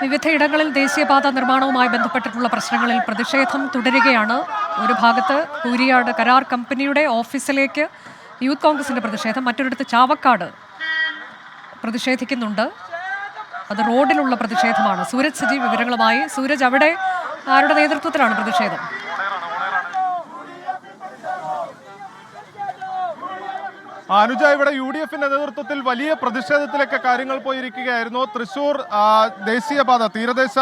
വിവിധയിടങ്ങളിൽ ദേശീയപാത നിർമ്മാണവുമായി ബന്ധപ്പെട്ടിട്ടുള്ള പ്രശ്നങ്ങളിൽ പ്രതിഷേധം തുടരുകയാണ്. ഒരു ഭാഗത്ത് കൂരിയാട് കരാർ കമ്പനിയുടെ ഓഫീസിലേക്ക് യൂത്ത് കോൺഗ്രസിന്റെ പ്രതിഷേധം, മറ്റൊരിടത്ത് ചാവക്കാട് പ്രതിഷേധിക്കുന്നുണ്ട്. അത് റോഡിലുള്ള പ്രതിഷേധമാണ്. സൂരജ് സജീവ് വിവരങ്ങളുമായി. സൂരജ്, അവിടെ ആരുടെ നേതൃത്വത്തിലാണ് പ്രതിഷേധം? അനുജ, ഇവിടെ UDFന്റെ നേതൃത്വത്തിൽ വലിയ പ്രതിഷേധത്തിലേക്ക് കാര്യങ്ങൾ പോയിരിക്കുകയായിരുന്നു. തൃശൂർ ദേശീയപാത, തീരദേശ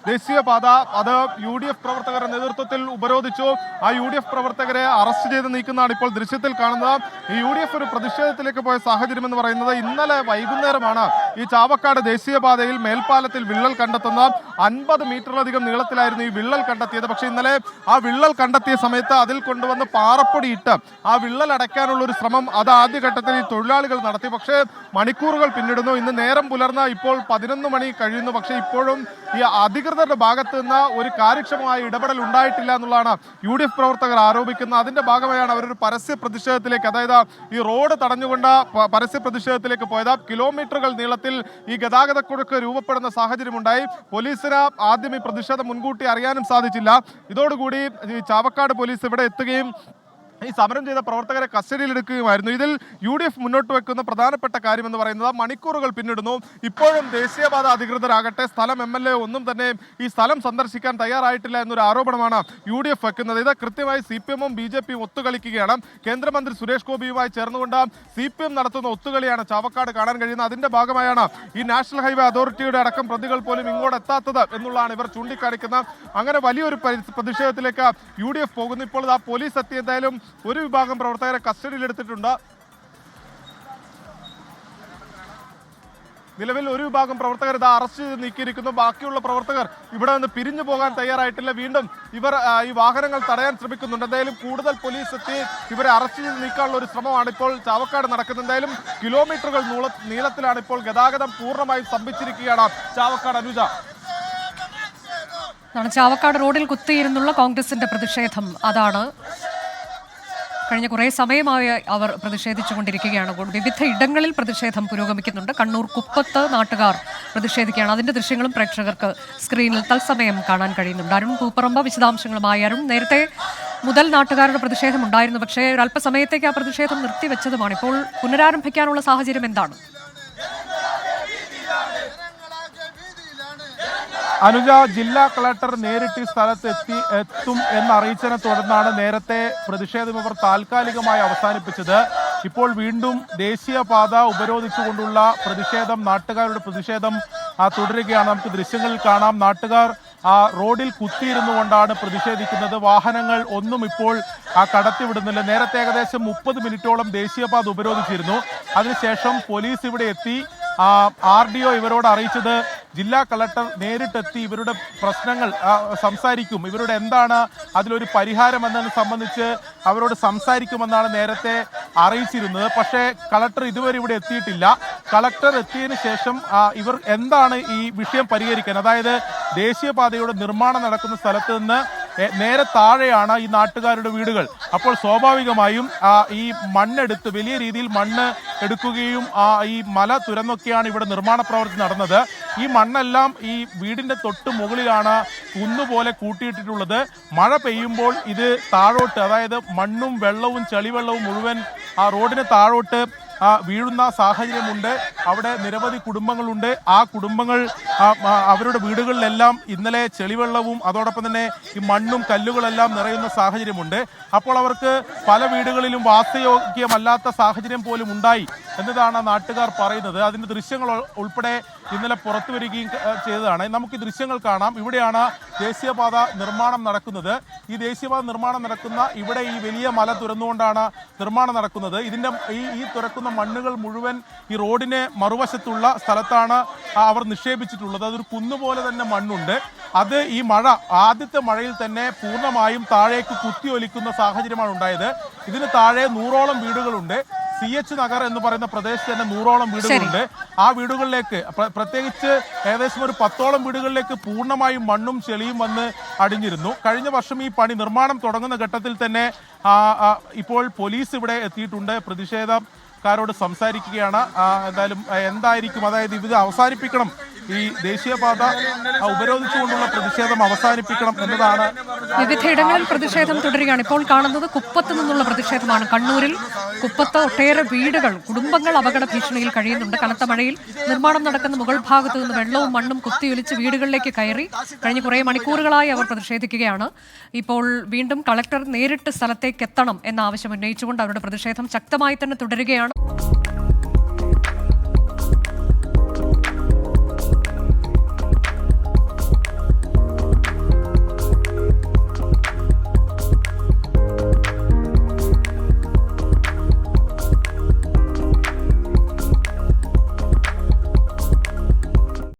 ദേശീയപാത, അത് UDF പ്രവർത്തകരുടെ നേതൃത്വത്തിൽ ഉപരോധിച്ചു. ആ UDF പ്രവർത്തകരെ അറസ്റ്റ് ചെയ്ത് നീക്കുന്നതാണ് ഇപ്പോൾ ദൃശ്യത്തിൽ കാണുന്നത്. ഈ UDF ഒരു പ്രതിഷേധത്തിലേക്ക് പോയ സാഹചര്യം എന്ന് പറയുന്നത് ഇന്നലെ വൈകുന്നേരമാണ് ഈ ചാവക്കാട് ദേശീയപാതയിൽ മേൽപ്പാലത്തിൽ വിള്ളൽ കണ്ടെത്തുന്ന 50 മീറ്ററിലധികം നീളത്തിലായിരുന്നു ഈ വിള്ളൽ കണ്ടെത്തിയത്. പക്ഷേ ഇന്നലെ ആ വിള്ളൽ കണ്ടെത്തിയ സമയത്ത് അതിൽ കൊണ്ടുവന്ന് പാറപ്പൊടിയിട്ട് ആ വിള്ളൽ അടയ്ക്കാനുള്ള ഒരു ശ്രമം അത് ഘട്ടത്തിൽ ഈ തൊഴിലാളികൾ നടത്തി. പക്ഷേ മണിക്കൂറുകൾ പിന്നിടുന്നു. ഇന്ന് നേരം പുലർന്ന ഇപ്പോൾ 11 മണി കഴിയുന്നു. പക്ഷേ ഇപ്പോഴും ഈ അധികൃതരുടെ ഭാഗത്ത് നിന്ന് ഒരു കാര്യക്ഷമമായ ഇടപെടൽ ഉണ്ടായിട്ടില്ല എന്നുള്ളതാണ് UDF പ്രവർത്തകർ ആരോപിക്കുന്നത്. അതിന്റെ ഭാഗമായാണ് അവരൊരു പരസ്യ പ്രതിഷേധത്തിലേക്ക്, അതായത് ഈ റോഡ് തടഞ്ഞുകൊണ്ട് പരസ്യ പ്രതിഷേധത്തിലേക്ക് പോയത്. കിലോമീറ്ററുകൾ നീളത്തിൽ ഈ ഗതാഗതക്കുരുക്ക് രൂപപ്പെടുന്ന സാഹചര്യമുണ്ടായി. പോലീസിന് ആദ്യം ഈ പ്രതിഷേധം മുൻകൂട്ടി അറിയാനും സാധിച്ചില്ല. ഇതോടുകൂടി ഈ ചാവക്കാട് പോലീസ് ഇവിടെ എത്തുകയും ഈ സമരം ചെയ്ത പ്രവർത്തകരെ കസ്റ്റഡിയിലെടുക്കുകയുമായിരുന്നു. ഇതിൽ UDF മുന്നോട്ട് വെക്കുന്ന പ്രധാനപ്പെട്ട കാര്യം എന്ന് പറയുന്നത് മണിക്കൂറുകൾ പിന്നിടുന്നു. ഇപ്പോഴും ദേശീയപാത അധികൃതരാകട്ടെ സ്ഥലം MLA ഒന്നും തന്നെ ഈ സ്ഥലം സന്ദർശിക്കാൻ തയ്യാറായിട്ടില്ല എന്നൊരു ആരോപണമാണ് UDF വെക്കുന്നത്. ഇത് കൃത്യമായി CPM-ഉം BJP-യും ഒത്തുകളിക്കുകയാണ്. കേന്ദ്രമന്ത്രി സുരേഷ് ഗോപിയുമായി ചേർന്നുകൊണ്ട് CPM നടത്തുന്ന ഒത്തുകളിയാണ് ചാവക്കാട് കാണാൻ കഴിയുന്നത്. അതിന്റെ ഭാഗമായാണ് ഈ നാഷണൽ ഹൈവേ അതോറിറ്റിയുടെ അടക്കം പ്രതികൾ പോലും ഇങ്ങോട്ട് എത്താത്തത് എന്നുള്ളതാണ് ഇവർ ചൂണ്ടിക്കാണിക്കുന്നത്. അങ്ങനെ വലിയൊരു പ്രതിഷേധത്തിലേക്ക് UDF പോകുന്നു. ഇപ്പോൾ ആ പോലീസ് എത്തി എന്തായാലും ഒരു വിഭാഗം പ്രവർത്തകരെ കസ്റ്റഡിയിലെടുത്തിട്ടുണ്ട്. നിലവിൽ ഒരു വിഭാഗം പ്രവർത്തകർ ഇത് അറസ്റ്റ് ചെയ്ത് നീക്കിയിരിക്കുന്നു. ബാക്കിയുള്ള പ്രവർത്തകർ ഇവിടെ നിന്ന് പിരിഞ്ഞു പോകാൻ തയ്യാറായിട്ടില്ല. വീണ്ടും ഇവർ ഈ വാഹനങ്ങൾ തടയാൻ ശ്രമിക്കുന്നുണ്ട്. എന്തായാലും കൂടുതൽ പോലീസ് എത്തി ഇവരെ അറസ്റ്റ് ചെയ്ത് നീക്കാനുള്ള ഒരു ശ്രമമാണ് ഇപ്പോൾ ചാവക്കാട് നടക്കുന്നത്. എന്തായാലും കിലോമീറ്ററുകൾ നീളത്തിലാണ് ഇപ്പോൾ ഗതാഗതം പൂർണ്ണമായും സ്തംഭിച്ചിരിക്കുകയാണ് ചാവക്കാട്. അനുജ, ചാവക്കാട് റോഡിൽ കുത്തിയിരുന്നുള്ള കോൺഗ്രസിന്റെ പ്രതിഷേധം അതാണ്. കഴിഞ്ഞ കുറേ സമയമായി അവർ പ്രതിഷേധിച്ചുകൊണ്ടിരിക്കുകയാണ്. വിവിധ ഇടങ്ങളിൽ പ്രതിഷേധം പുരോഗമിക്കുന്നുണ്ട്. കണ്ണൂർ കുപ്പത്ത് നാട്ടുകാർ പ്രതിഷേധിക്കുകയാണ്. അതിന്റെ ദൃശ്യങ്ങളും പ്രേക്ഷകർക്ക് സ്ക്രീനിൽ തത്സമയം കാണാൻ കഴിയുന്നുണ്ട്. അരുൺ പൂപ്പറമ്പ വിശദാംശങ്ങളുമായി. അരുൺ, നേരത്തെ മുതൽ നാട്ടുകാരുടെ പ്രതിഷേധം ഉണ്ടായിരുന്നു, പക്ഷേ ഒരല്പസമയത്തേക്ക് ആ പ്രതിഷേധം നിർത്തിവെച്ചതുമാണ്. ഇപ്പോൾ പുനരാരംഭിക്കാനുള്ള സാഹചര്യം എന്താണ്? അനുജ, ജില്ലാ കളക്ടർ നേരിട്ട് സ്ഥലത്ത് എത്തും എന്നറിയിച്ചതിനെ തുടർന്നാണ് നേരത്തെ പ്രതിഷേധം ഇവർ താൽക്കാലികമായി അവസാനിപ്പിച്ചത്. ഇപ്പോൾ വീണ്ടും ദേശീയപാത ഉപരോധിച്ചുകൊണ്ടുള്ള പ്രതിഷേധം, നാട്ടുകാരുടെ പ്രതിഷേധം തുടരുകയാണ്. നമുക്ക് ദൃശ്യങ്ങളിൽ കാണാം. നാട്ടുകാർ റോഡിൽ കുത്തിയിരുന്നു കൊണ്ടാണ് പ്രതിഷേധിക്കുന്നത്. വാഹനങ്ങൾ ഒന്നും ഇപ്പോൾ കടത്തിവിടുന്നില്ല. നേരത്തെ ഏകദേശം 30 മിനിറ്റോളം ദേശീയപാത ഉപരോധിച്ചിരുന്നു. അതിനുശേഷം പോലീസ് ഇവിടെ എത്തി. RDO ഇവരോട് അറിയിച്ചത് ജില്ലാ കളക്ടർ നേരിട്ടെത്തി ഇവരുടെ പ്രശ്നങ്ങൾ സംസാരിക്കും, ഇവരുടെ എന്താണ് അതിലൊരു പരിഹാരം എന്നതിനെ സംബന്ധിച്ച് അവരോട് സംസാരിക്കുമെന്നാണ് നേരത്തെ അറിയിച്ചിരുന്നത്. പക്ഷേ കളക്ടർ ഇതുവരെ ഇവിടെ എത്തിയിട്ടില്ല. കളക്ടർ എത്തിയതിനു ശേഷം ഇവർ എന്താണ് ഈ വിഷയം പരിഹരിക്കാൻ, അതായത് ദേശീയപാതയുടെ നിർമ്മാണം നടക്കുന്ന സ്ഥലത്ത് നിന്ന് നേരെ താഴെയാണ് ഈ നാട്ടുകാരുടെ വീടുകൾ. അപ്പോൾ സ്വാഭാവികമായും ഈ മണ്ണെടുത്ത് വലിയ രീതിയിൽ മണ്ണ് എടുക്കുകയും ഈ മല തുരന്നൊക്കെയാണ് ഇവിടെ നിർമ്മാണ പ്രവൃത്തി നടന്നത്. ഈ മണ്ണെല്ലാം ഈ വീടിന്റെ തൊട്ട് മുകളിലാണ് കുന്നുപോലെ കൂട്ടിയിട്ടിട്ടുള്ളത്. മഴ പെയ്യുമ്പോൾ ഇത് താഴോട്ട്, അതായത് മണ്ണും വെള്ളവും ചളിവെള്ളവും മുഴുവൻ ആ റോഡിന് താഴോട്ട് വീഴുന്ന സാഹചര്യമുണ്ട്. അവിടെ നിരവധി കുടുംബങ്ങളുണ്ട്. ആ കുടുംബങ്ങൾ അവരുടെ വീടുകളിലെല്ലാം ഇന്നലെ ചെളിവെള്ളവും അതോടൊപ്പം തന്നെ ഈ മണ്ണും കല്ലുകളെല്ലാം നിറയുന്ന സാഹചര്യമുണ്ട്. അപ്പോൾ അവർക്ക് പല വീടുകളിലും വാസയോഗ്യമല്ലാത്ത സാഹചര്യം പോലും ഉണ്ടായി എന്നതാണ് നാട്ടുകാർ പറയുന്നത്. അതിന്റെ ദൃശ്യങ്ങൾ ഉൾപ്പെടെ ഇന്നലെ പുറത്തു വരികയും ചെയ്തതാണ്. നമുക്ക് ഈ ദൃശ്യങ്ങൾ കാണാം. ഇവിടെയാണ് ദേശീയപാത നിർമ്മാണം നടക്കുന്നത്. ഈ ദേശീയപാത നിർമ്മാണം നടക്കുന്ന ഇവിടെ ഈ വലിയ മല തുറന്നുകൊണ്ടാണ് നിർമ്മാണം നടക്കുന്നത്. ഇതിന്റെ ഈ തുറക്കുന്ന മണ്ണുകൾ മുഴുവൻ ഈ റോഡിന് മറുവശത്തുള്ള സ്ഥലത്താണ് അവർ നിക്ഷേപിച്ചിട്ടുള്ളത്. അതൊരു കുന്നുപോലെ തന്നെ മണ്ണുണ്ട്. അത് ഈ ആദ്യത്തെ മഴയിൽ തന്നെ പൂർണ്ണമായും താഴേക്ക് കുത്തിയൊലിക്കുന്ന സാഹചര്യമാണ് ഉണ്ടായത്. ഇതിന് താഴെ 100ഓളം വീടുകളുണ്ട്. CH നഗർ എന്ന് പറയുന്ന പ്രദേശത്ത് തന്നെ 100ഓളം വീടുകളുണ്ട്. ആ വീടുകളിലേക്ക് പ്രത്യേകിച്ച് ഏകദേശം ഒരു 10ഓളം വീടുകളിലേക്ക് പൂർണ്ണമായും മണ്ണും ചെളിയും വന്ന് അടിഞ്ഞിരുന്നു. കഴിഞ്ഞ വർഷം ഈ പണി നിർമ്മാണം തുടങ്ങുന്ന ഘട്ടത്തിൽ തന്നെ ഇപ്പോൾ പോലീസ് ഇവിടെ എത്തിയിട്ടുണ്ട്. പ്രതിഷേധക്കാരോട് സംസാരിക്കുകയാണ്. എന്തായാലും എന്തായിരിക്കും, അതായത് ഇത് അവസാനിപ്പിക്കണം ഈ ദേശീയപാത ഉപരോധിച്ചുകൊണ്ടുള്ള പ്രതിഷേധം അവസാനിപ്പിക്കണം എന്നതാണ്. വിവിധയിടങ്ങളിൽ പ്രതിഷേധം തുടരുകയാണ്. ഇപ്പോൾ കാണുന്നത് കുപ്പത്ത് നിന്നുള്ള പ്രതിഷേധമാണ്. കണ്ണൂരിൽ കുപ്പത്ത് ഒട്ടേറെ വീടുകൾ, കുടുംബങ്ങൾ അപകട ഭീഷണിയിൽ കഴിയുന്നുണ്ട്. കനത്ത മഴയിൽ നിർമ്മാണം നടക്കുന്ന മുകൾ ഭാഗത്ത് നിന്ന് വെള്ളവും മണ്ണും കുത്തിയൊലിച്ച് വീടുകളിലേക്ക് കയറി കഴിഞ്ഞ കുറേ മണിക്കൂറുകളായി അവർ പ്രതിഷേധിക്കുകയാണ്. ഇപ്പോൾ വീണ്ടും കളക്ടർ നേരിട്ട് സ്ഥലത്തേക്ക് എത്തണം എന്ന ആവശ്യം ഉന്നയിച്ചുകൊണ്ട് അവരുടെ പ്രതിഷേധം ശക്തമായി തന്നെ തുടരുകയാണ്.